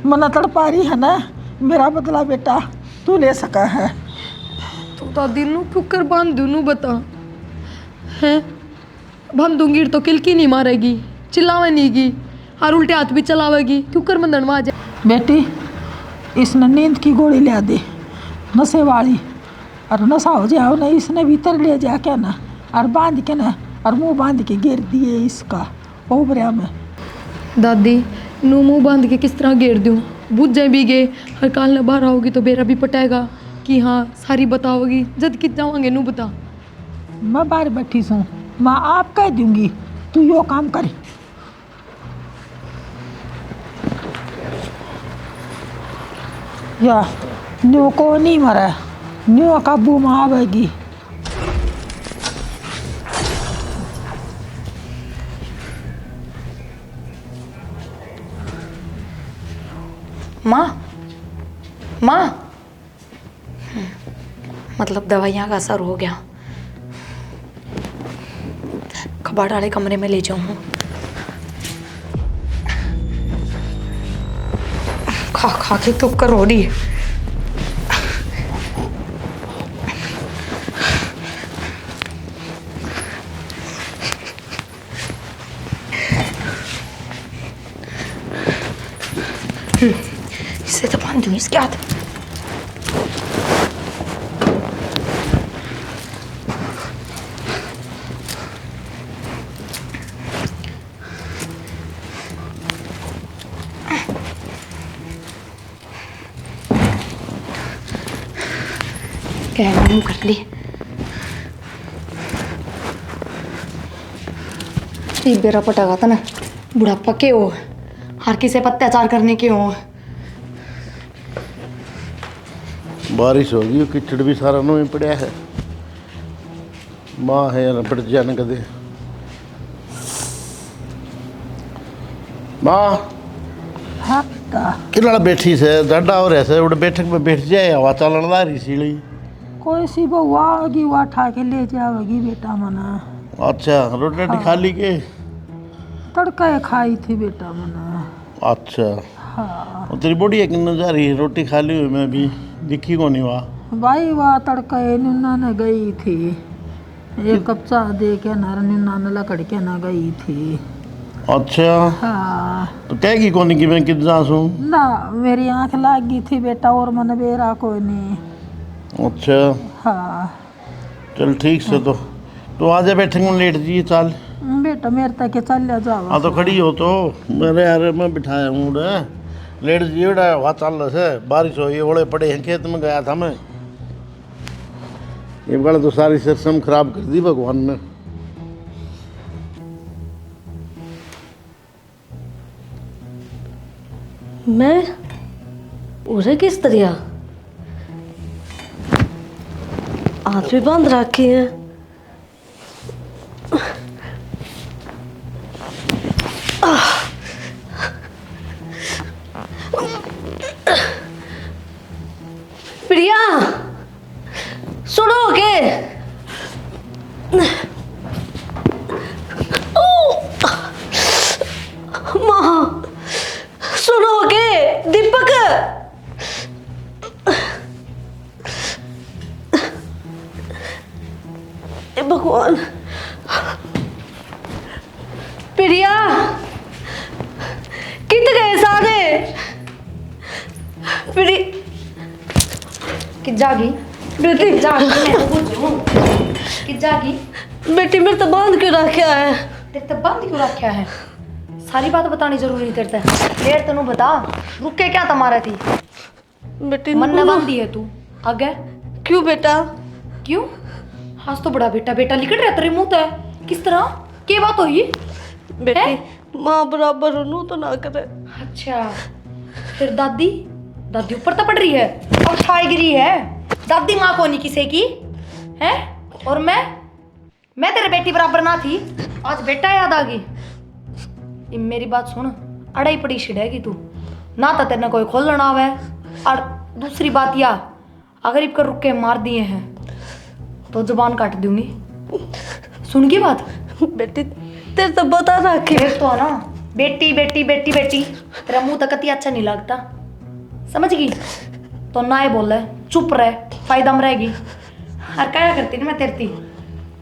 मना तड़पा रही है ना, मेरा बदला बेटा तू ले सका है। तो दादी नू क्यों कर बांध दूं, नू बता हैं? बांध दूंगी तो किलकी नहीं मारेगी, चिल्लावे नहीं गी, हर उल्टे हाथ भी चलावेगी, क्यों कर मंदन आ जाए। बेटी इसने नींद की गोली ले दे नशे वाली, और नशा हो जाओ ना इसने भीतर ले जाके ना और बांध के ना और मुंह बांध के गिर दिए इसका ओबरिया में। दादी नू मुंह बांध के किस तरह घेर दूं, बुझ जाए भी गए, हर काल न बाहर आओगी तो बेरा भी पटाएगा कि हाँ सारी बताओगी, जद कित जावांगे नू बता। मैं बाहर बैठी हूँ, मैं आप कह दूंगी तू यो काम कर। या न्यू को नहीं मरा, न्यू काबू में आवेगी। माँ माँ मतलब दवाइयाँ का असर हो गया, कबाड़ वाले कमरे में ले जाऊँ। खा खा के तो कर हो रही है। इसे तो बांध दूँ इसके हाथ। क्या मुंह कर ली, एक बेरा पटागा था ना, बुढ़ापा के हो हर किसी पर अत्याचार करने के हो। बारिश हो गई, कीचड़ भी सारा नूं ही पड़िया है। माँ है या पड़ जाने कदे। माँ हाँ कि बैठी से डाडा हो रहा है, उड़ बैठक में बैठ जाए, हवा चलन ला रही सी। कोई सी बउआ आएगी वो उठा के ले जाएगी बेटा मना। अच्छा रोटी राटी खा ली के? तड़का खाई थी बेटा मना। अच्छा हाँ और तेरी बुढ़िया किन्ने जा रही है? रोटी खा ली हुई मैं भी दिखी को नहीं वहाँ। भाई वाह तड़का नुन्ना ने गई थी, एक कप चाह दे के ना नुन्ना ने लकड़ के ना गई थी। अच्छा हाँ तो कहेगी कौन कि मैं कितना सूँ? ना मेरी आँख लाग गई थी बेटा और मन बेरा कोई नहीं। अच्छा हाँ चल ठीक से। तो तो आजा बैठेंगे लेट जी चाल। बेटा मेरे तक चल जाओ। हाँ तो खड़ी हो तो मेरे यार मैं बिठाया हूँ उड़े लेट जी उड़ा वहाँ चल रहा से बारिश हुई ओले पड़े हैं खेत में गया था मैं। ये बड़ा तो सारी सिस्टम खराब कर दी भगवान ने। मैं उसे किस तरह हाथ भी बांध रखे हैं। प्रिया सुनो के माँ सुनो के दीपक ए भगवान प्रिया कित गए सारे प्रिया कि जागी बेटी जागी मैं तो पूछूं कि जागी बेटी मेरे तो बांध क्यों रखा है। तेरे तो बंद क्यों रखा है? सारी बात बतानी जरूरी तेरे ते लेट तेनू बता रुक के क्या तमारा थी बेटी मन न बंदी है तू आगे क्यों बेटा क्यों आज तो बड़ा बेटा बेटा लिखट रहा तेरे मुंह ते किस तरह के बात हुई बेटी माँ बराबर नू तो ना करे। अच्छा फिर दादी दादी ऊपर तो पड़ रही है और छाई गिरी है दादी माँ को नहीं किसी की है और मैं तेरे बेटी बराबर ना थी आज बेटा याद आ गई। ये मेरी बात सुन अड़ाई पड़ी छिड़ेगी तू ना तो तेरे कोई खोलना आवे और दूसरी बात या अगर इनका रुक के मार दिए हैं तो जुबान काट दूंगी सुन की बात। बेटी तेरे तो बता रखे फिर तो है ना बेटी बेटी बेटी बेटी तेरा मुंह तक अति अच्छा नहीं लगता समझ गई तो ना ही बोल चुप रहे फायदा में रहेगी। और क्या करती ना मैं तेरती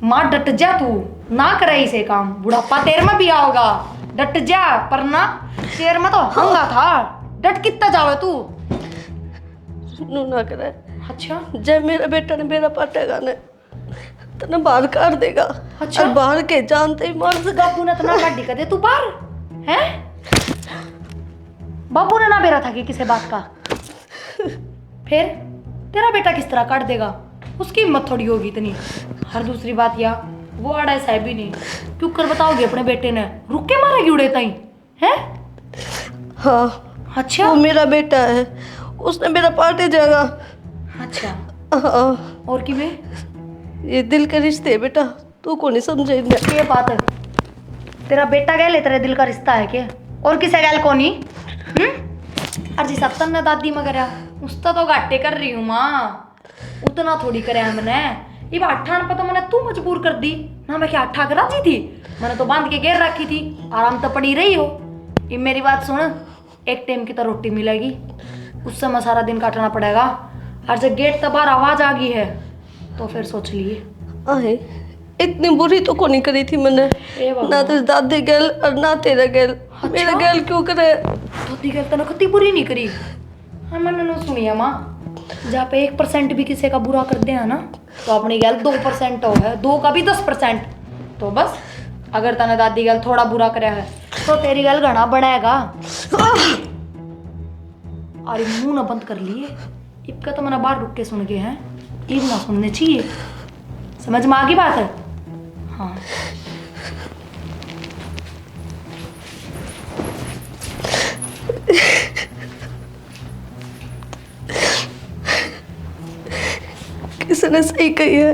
माँ डट जा तू ना करे इसे काम बुढ़ापा तेरे में भी आओगा डट जा पर ना तेरे में तो हंगा था डट कितना जावे तू नू ना करे। अच्छा जब मेरा बेटा ने मेरा पाटेगा ने तो बाहर कर देगा। अच्छा। और बाहर के जानते ही मर बापू ने तो ना गाड़ी कर दे तू बाहर है बापू ने ना बेरा था कि किसी बात का फिर तेरा बेटा किस तरह काट देगा उसकी हिम्मत थोड़ी होगी इतनी। हर दूसरी बात या वो आड़ा साहब ही नहीं क्यों कर बताओगे अपने बेटे ने रुक के मारेगी उड़े ताई है। हाँ अच्छा वो मेरा बेटा है उसने मेरा पाटे जाएगा। अच्छा हाँ और कि वे ये दिल के रिश्ते है बेटा तू को नहीं समझे ये बात है तेरा बेटा गैल तेरे दिल का रिश्ता है क्या और किसे गैल को नहीं अर्जी सप्तन ने दादी मगर उसका तो घाटे कर रही हूँ माँ उतना थोड़ी करे मैंने ये अट्ठान पर तो मैंने तू मजबूर कर दी ना मैं क्या अट्ठा करा दी थी मैंने तो बांध के घेर रखी थी आराम तो पड़ी रही हो। ये मेरी बात सुन एक टाइम की तो रोटी मिलेगी उससे मैं सारा दिन काटना पड़ेगा और जब गेट तक बाहर आवाज आ गई है तो फिर सोच लिए आहे इतनी बुरी तो को नहीं करी थी मैंने ए बाबा। ना तेरे दादी गैल और ना तेरा गैल मेरा गैल क्यों करे। धोती गल तो कति बुरी नहीं करी हाँ मैंने ना सुनी है माँ जहाँ पे 1% भी किसी का बुरा कर दिया ना तो अपनी गल 2% हो है 2 का भी 10% तो बस अगर तने दादी गल थोड़ा बुरा कराया है तो तेरी गल घना बढ़ेगा। अरे मुंह ना बंद कर लिए इनका तो मैंने बाहर रुक के सुन के हैं ईद ना सुनने चाहिए समझ में आ गई बात है। हाँ किसी ने सही कही है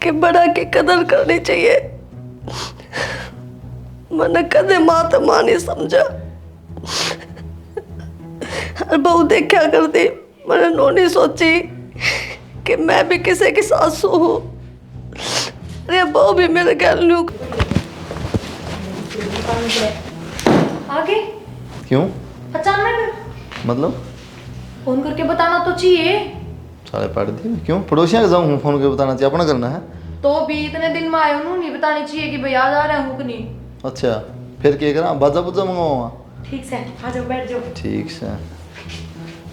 कि बड़ा की कदर करनी चाहिए। मैंने कदे माँ माँ नहीं समझा और बहू देखा करती मैंने नो नहीं सोची कि मैं भी किसी की सासू हूँ। अरे बहू भी मेरे गैल न्यू आगे क्यों अचानक मतलब फोन करके बताना तो चाहिए साले पढ़ दिए क्यों पड़ोसियाँ के जाऊँ फोन करके बताना चाहिए अपना करना है। तो भी इतने दिन में आए उन्होंने नहीं बतानी चाहिए कि भैया जा रहे हूँ कि नहीं। अच्छा फिर क्या करा बाजा बुजा मंगवाऊंगा। ठीक से आ जाओ बैठ जाओ। ठीक से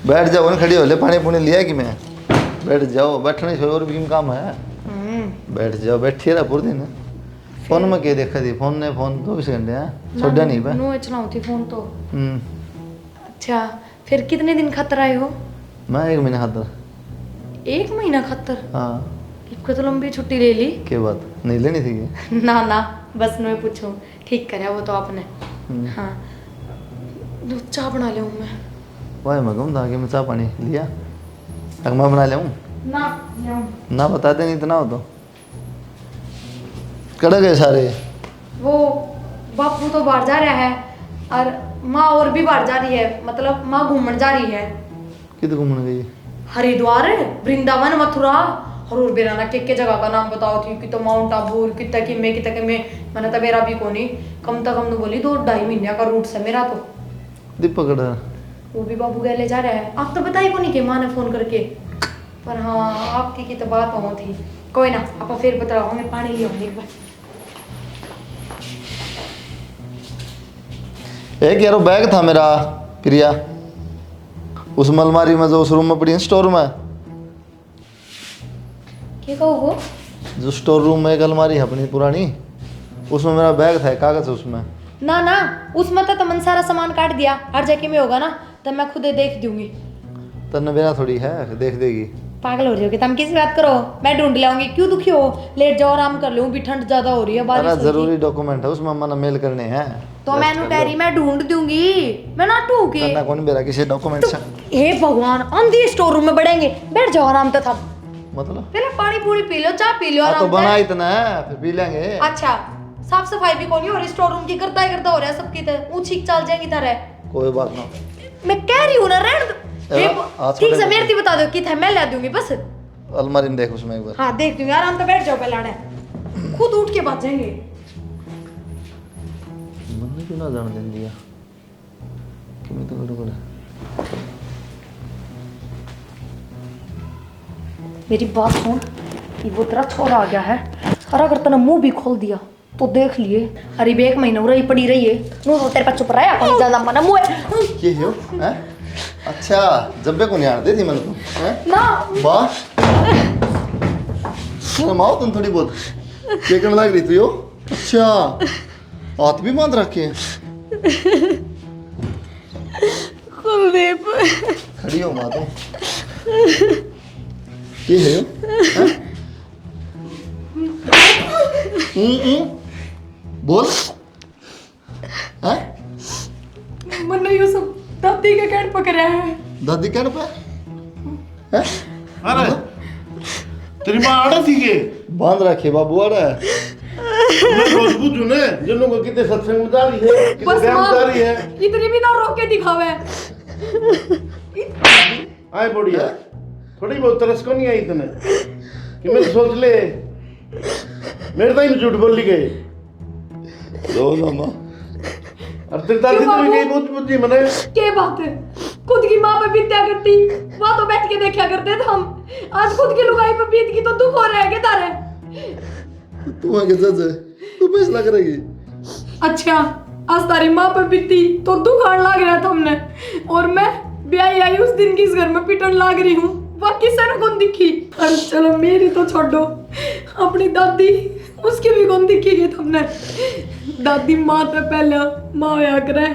बैठ जाओ ना खड़ी हो ले पानी पुनी लिया कि मैं बैठ जाओ बैठने से और भी काम है। बैठ जाओ, बैठिए रहा पूरे दिन। फोन में क्या देखा थी? फोन ने फोन 24 घंटे हैं, छोड़ा नहीं पे। नो चलाऊं थी फोन तो। हम्म, अच्छा फिर कितने दिन खतर आए हो? मैं 1 महीने खातर। 1 महीना खतर? हाँ, इनको तो लंबी छुट्टी ले ली। क्या बात, नहीं लेनी थी क्या? ना ना, बस मैं पूछूं, ठीक कराया वो तो आपने। हाँ, दूध चाय बना ले मैं। वाह मैं कहूँ था कि मैं चाय पानी लिया, अगर मैं बना लेऊँ ना, बता दे नहीं इतना हो तो। कड़ गए सारे? वो बापू तो बाहर जा रहा है और माँ और भी बाहर जा रही है, मतलब माँ घूमने जा रही है। किधर घूमने गई? हरिद्वार, वृंदावन, मथुरा और बेराना के जगह का नाम बताओ थी कि तो माउंट आबू कितना कि मैं मैंने तो मेरा भी कोनी कम तक हम बोली 2-2.5 महीने का रूट से मेरा तो। दीपक कड़ा? वो भी बाबू गए ले जा रहा है। आप तो बताइए को नहीं कि माँ ने फोन करके, पर हाँ आपकी की तो बात हो थी। कोई ना, आप फिर बताओ, हमें पानी ले आऊंगी एक बार। एक यार वो बैग था मेरा प्रिया, उस अलमारी में जो उस रूम में पड़ी है, स्टोर में। क्या कहो वो? जो स्टोर रूम में एक अलमारी है अपनी पुरानी, उसमें मेरा बैग था, कागज है उसमें। ना ना, उसमें तो तुमने सारा सामान काट दिया, हर जगह में होगा ना, तब मैं खुद ही देख दूंगी। तन्ने मेरा थोड़ी है, देख देगी। पागल हो रही हो कि तुम किसी बात करो, मैं ढूंढ लाऊंगी। क्यों दुखी हो? लेट जाओ, आराम कर लो, भी ठंड ज्यादा हो रही है, बारिश अरे हो रही है। जरूरी डॉक्यूमेंट है उसमें, मना मेल करने हैं। तो मैं डैरी मैं ढूंढ दूंगी, मैं ना टूके। तन्ना कौन बेरा किसी डॉक्यूमेंट से? हे भगवान, अंधी स्टोर रूम में बढ़ेंगे, बैठ जाओ आराम से। था मतलब पहले पानी पूरी पी लो, चाय पी लो तो आराम बना से। इतना है, फिर पी लेंगे। अच्छा, साफ सफाई भी कोनी और स्टोर रूम की करता हो रहा है सबकी तरह, ऊंची चाल जाएंगी तरह। कोई बात ना, मैं कह रही हूँ ना, रहने दो। आज ठीक छोटे से मेरे बता दो कि था, मैं ला दूंगी बस। अलमारी में देख उसमें एक बार। हाँ देख दूंगी, आराम से बैठ जाओ पहले आने। खुद उठ के भाग जाएंगे। मैंने क्यों ना जान दे दिया कि मैं तो करूँ। मेरी बात सुन, ये वो तेरा छोरा आ गया है, और अगर तूने मुंह भी खोल दिया तो देख लिए। अरे 1 महीना रही पड़ी रही है, नो तो तेरे पर चुप रहा है, कौन ज्यादा मना मुंह ये हो हैं? अच्छा, जब्बे को नहीं आते थी मैंने तो हैं? ना। वाह, माओ तुम थोड़ी बहुत क्या करने लग रही थी यो? अच्छा, हाथ भी बांध रखे हैं। कुलदीप, खड़ी हो माँ तुम। ये है यो? हैं? बोल हैं? मैंने ये सब दादी के कैट पकड़ा है। दादी कहने पे हैं? अरे तेरी माँ आड़े थी के बांध रखे बाबू आ रहा है। मैं रोज पूछूं ने जिन्हों को कितने सत्संग में जा रही है, कितने बस ध्यान माँ, जा रही है। इतनी भी ना रोक के दिखावे। आए बढ़िया, थोड़ी बहुत तरस को नहीं आई इतने कि मैं तो सोच ले मेरे तो ही झूठ बोल ली गई। रो ना माँ। और तेरी दादी तो भी गई बहुत बुद्धि मने। क्या बात है, खुद की माँ पे बीत्या करती, वहां तो बैठ के देखा करते थे हम। आज खुद की लुगाई पे बीत की तो दुख हो रहा है क्या तारे? तू आगे जज है, तू फैसला करेगी। अच्छा, आज तारी माँ पे बीती तो दुख आने लग रहा था हमने, और मैं ब्याही आई उस दिन की इस घर में पिटन लाग रही हूँ, बाकी सर कौन दिखी? अरे चलो मेरी तो छोड़ो, अपनी दादी उसकी भी कौन दिखी गई तुमने? दादी माँ तो पहले माँ होया करे,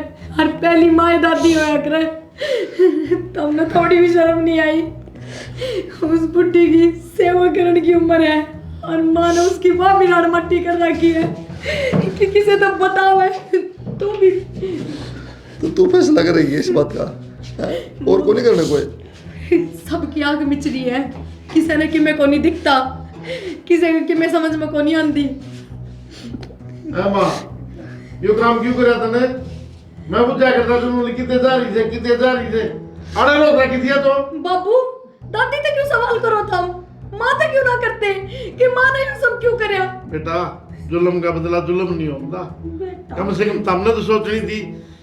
और पहली माँ दादी होया करे। तुमने थोड़ी भी शर्म नहीं आई? उस बुढ़ी की सेवा करने की उम्र है और माँ ने उसकी माँ भी राड़ मट्टी कर रखी है कि किसे तो बतावे तो भी। तो तू फैसला करेगी इस बात का हैं? और को नहीं करने कोई। सबकी आंख मिच रही है, किसी ने कि मैं को नहीं दिखता, किसी ने कि मैं समझ में को नहीं आती। हाँ माँ, यो काम क्यों कर रहा था ने? मैं बुझा करता तुम कितने जा रही थे अरे लोग रखी थी तो। बाबू, दादी तो क्यों सवाल करो तुम? माँ तो क्यों ना करते कि माँ ने ये सब क्यों करया? बेटा जुल्म का बदला जुल्म नहीं होता, कम से कम तुमने तो सोच रही थी,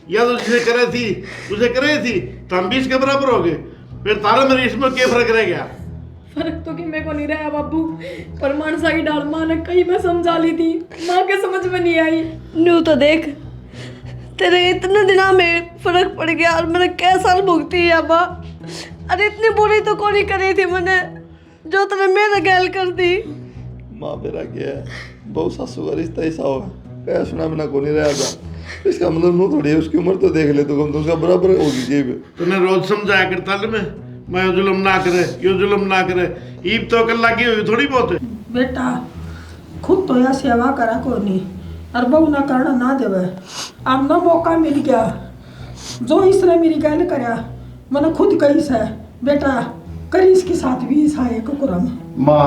या तो जिसे करे थी तुझे करे थी तो हम भी इसके बराबर हो गए, फिर तारा मेरे इसमें क्या फर्क रह गया? फर्क तो कि मेरे को नहीं रहा बाबू, पर मानसा की डाल माँ ने कई बार समझा ली थी, माँ के समझ में नहीं आई। न्यू तो देख, तेरे इतने दिनों में फर्क पड़ गया और मैंने कैसा भुगती है माँ। अरे इतनी बुरी तो कोई नहीं करी थी मैंने जो तूने मेरे गैल कर दी। माँ मेरा गया है, बहु सासू का रिश्ता ऐसा होगा, कह सुना बिना को नहीं रहा था। इसका मतलब नो थोड़ी है, उसकी उम्र तो देख ले तो कम तो उसका बराबर होगी जेब। तूने रोज समझाया करता ले मैं जुल्म ना करे, यो जुल्म ना करे। ईब तो अकल लगी हुई थोड़ी बहुत है। बेटा खुद तो यह सेवा करा को नहीं और बहु ना करना ना देवे। अब ना मौका मिल गया, जो इसने मेरी गल करया मैंने खुद कही से बेटा करी इसके साथ भी ईसा एक कुरम। माँ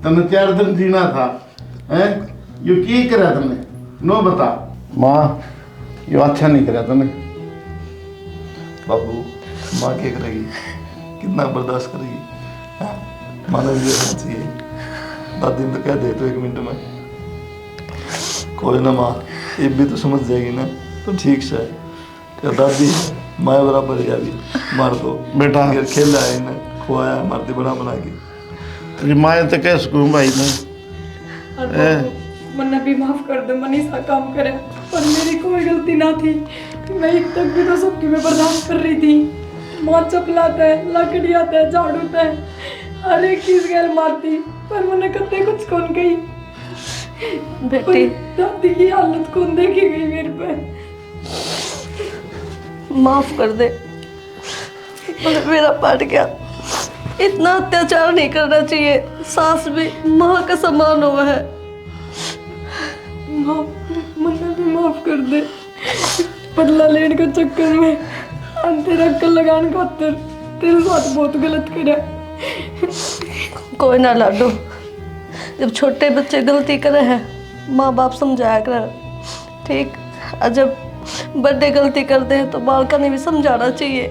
तने 4 दिन जीना था, हैं? यो की करा तने? नो बता। माँ यो अच्छा नहीं करा तने। बाबू माँ क्या करेगी, कितना बर्दाश्त करेगी? हाँ, माना भी रहना चाहिए। दादी ने तो कह दे तो 1 मिनट में कोई ना माँ, ये भी तो समझ जाएगी ना तो ठीक से। क्या दादी माँ बराबर है अभी, मार दो बेटा। अगर खेल आए ना खुआया मारती बना बना के। तेरी माँ तो कह सकूँ भाई मैं। मन्ना भी माफ कर दे, मनी सा काम करे पर मेरी कोई गलती ना थी। मैं एक तक भी तो सबकी मैं बर्दाश्त कर रही थी। माँ चपलाता है, लकड़ी आता है, झाड़ूता है, हर एक चीज गैर मारती पर मैंने कभी कुछ कौन कही। बेटी दादी की हालत कौन देखी गई मेरे पे। माफ कर दे, मेरा पट गया। इतना अत्याचार नहीं करना चाहिए, सास भी माँ का समान हुआ है। मन्ना भी माफ कर दे, बदला लेने के चक्कर में तेरा अक्ल लगाने खातिर तेरे साथ बहुत गलत करा। कोई ना लाडो, जब छोटे बच्चे गलती करे हैं माँ बाप समझाया करे, ठीक। और जब बड़े गलती करते हैं तो बालका ने भी समझाना चाहिए।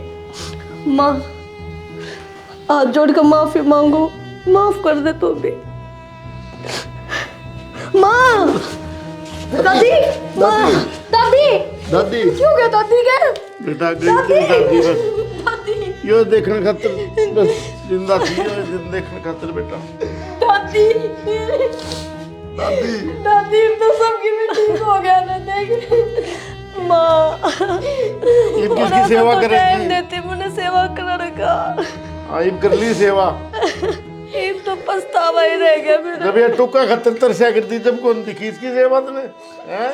माँ हाथ जोड़कर माफी मांगो, माफ कर दे तू भी। माँ, दादी, माँ, दादी, दादी क्यों गया दादी के? बेटा गई दादी बस दादी, यो देखने खातिर बस जिंदा थी, यो दिन देखने खातिर बेटा। दादी, दादी दादी तो सबकी में ठीक हो गया ना, देख। माँ ये किसकी सेवा तो करेगी? टाइम देती, मैंने सेवा कराने का। आइब कर ली सेवा। ये तो पछतावा ही रह गया मेरा। जब ये टुक्का खतर तरसा करती जब कौन दिखी इसकी सेवा तने, हैं?